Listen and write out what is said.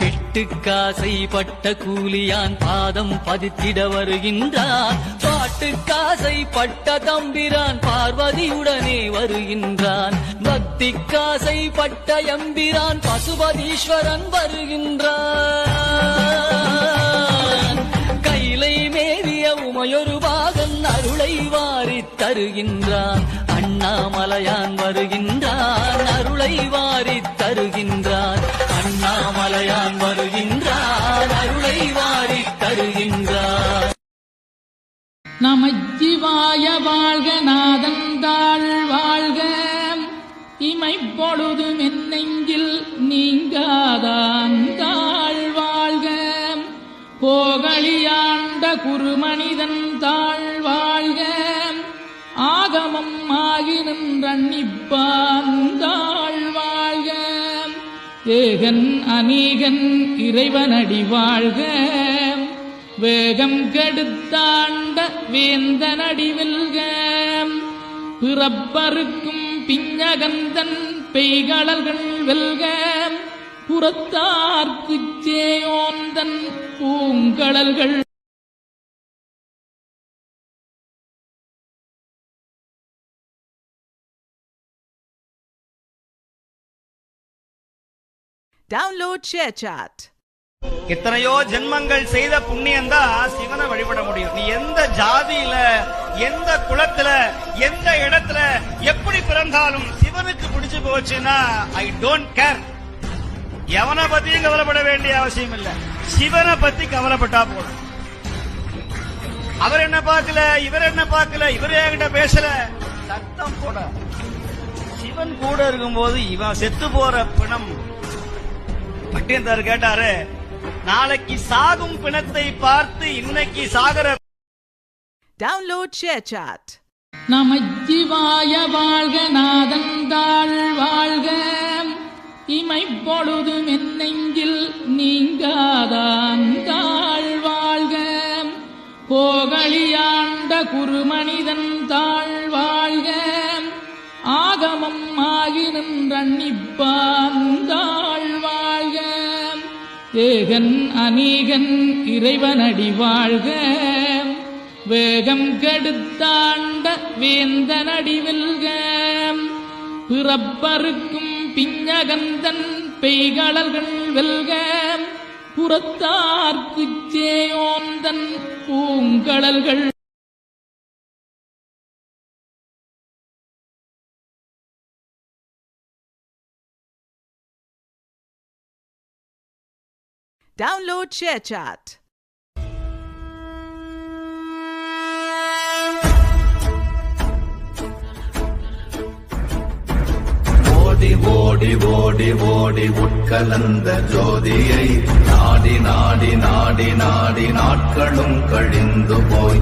வெட்டுக்காசை பட்ட கூலியான் பாதம் பதித்திட வருகின்றான். பாட்டுக்காசை பட்ட தம்பிரான் பார்வதியுடனே வருகின்றான். பக்திக்காசை பட்ட எம்பிரான் பசுபதீஸ்வரன் வருகின்றான். கைலை மேவிய உமையொரு பாகன் அருளை வாரித் தருகின்றான். அண்ணாமலையான் வருகின்றான், அருளை வாரித் தருகின்றான். அண்ணாமலையான் வருகின்றான், அருளை வாரித் தருகின்றான். நமச்சிவாய வாழ்க, நாதந்தாள் வாழ்க, இமைப்பொழுதும் என் நெஞ்சில் நீங்காதாந்தாள் வாழ்க. போகலியாண்ட குருமனிதன் தாழ் வாழ்க, ஆகமம் ஆகி நின்றன்னிப்பான் தாழ் வாழ்க. ஏகன் அநேகன் இறைவனடி வாழ்க, வேகம் கெடுத்தாண்ட வேந்தனடி வெல்க. பிறப்பருக்கும் பிஞ்சகந்தன் பெய்களல்கள் வெல்க, புறத்தார்க்குச் சேயோந்தன் பூங்கடல்கள். Download ShareChat. எத்தனையோ ஜென்மங்கள் செய்த புண்ணியம்தான் சிவனை வழிபட முடியும். நீ எந்த ஜாதியில, எந்த குலத்துல, எந்த இடத்துல எப்படி பிறந்தாலும் சிவனுக்கு பிடிச்சு போச்சுன்னா ஐ டோன்ட் கேர். எவனை பத்தியும் கவலைப்பட வேண்டிய அவசியம் இல்ல, சிவனை பத்தி கவலைப்பட்டா போதும். அவர் என்ன பார்க்கல, இவர் என்ன பார்க்கல, இவர் என்கிட்ட பேசல, சத்தம் போட. சிவன் கூட இருக்கும்போது இவன் செத்து போற பிணம். பட்டியந்தார் கேட்டாரு, நாளைக்கு சாகும் பிணத்தை பார்த்து இன்னைக்கு சாகர. Download ShareChat. நமச்சிவாய வாழ்க, நாதந்தாள் வாழ்க, இமைப்பொழுதும் என் நெஞ்சில் நீங்காதாந்தாள் வாழ்க. போகலியாண்ட குருமனிதன் தாழ் வாழ்க, ஆகமம் ஆகி நின்றன்னிப்பான் தாழ் வாழ்க. ஏகன் அநேகன் இறைவனடி வாழ்க, வேகம் கெடுத்தாண்ட வேந்தனடி வெல்க. பிறப்பருக்கும் பிஞ்சகந்தன் பெய்களல்கள் வெல்க, புறத்தார்க்குச் சேயோந்தன் பூங்கடல்கள். Download ShareChat. ஓடி ஓடி ஓடி ஓடி உட்கலந்த ஜோதியை நாடி நாடி நாடி நாடி நாட்களும் கழிந்து போய்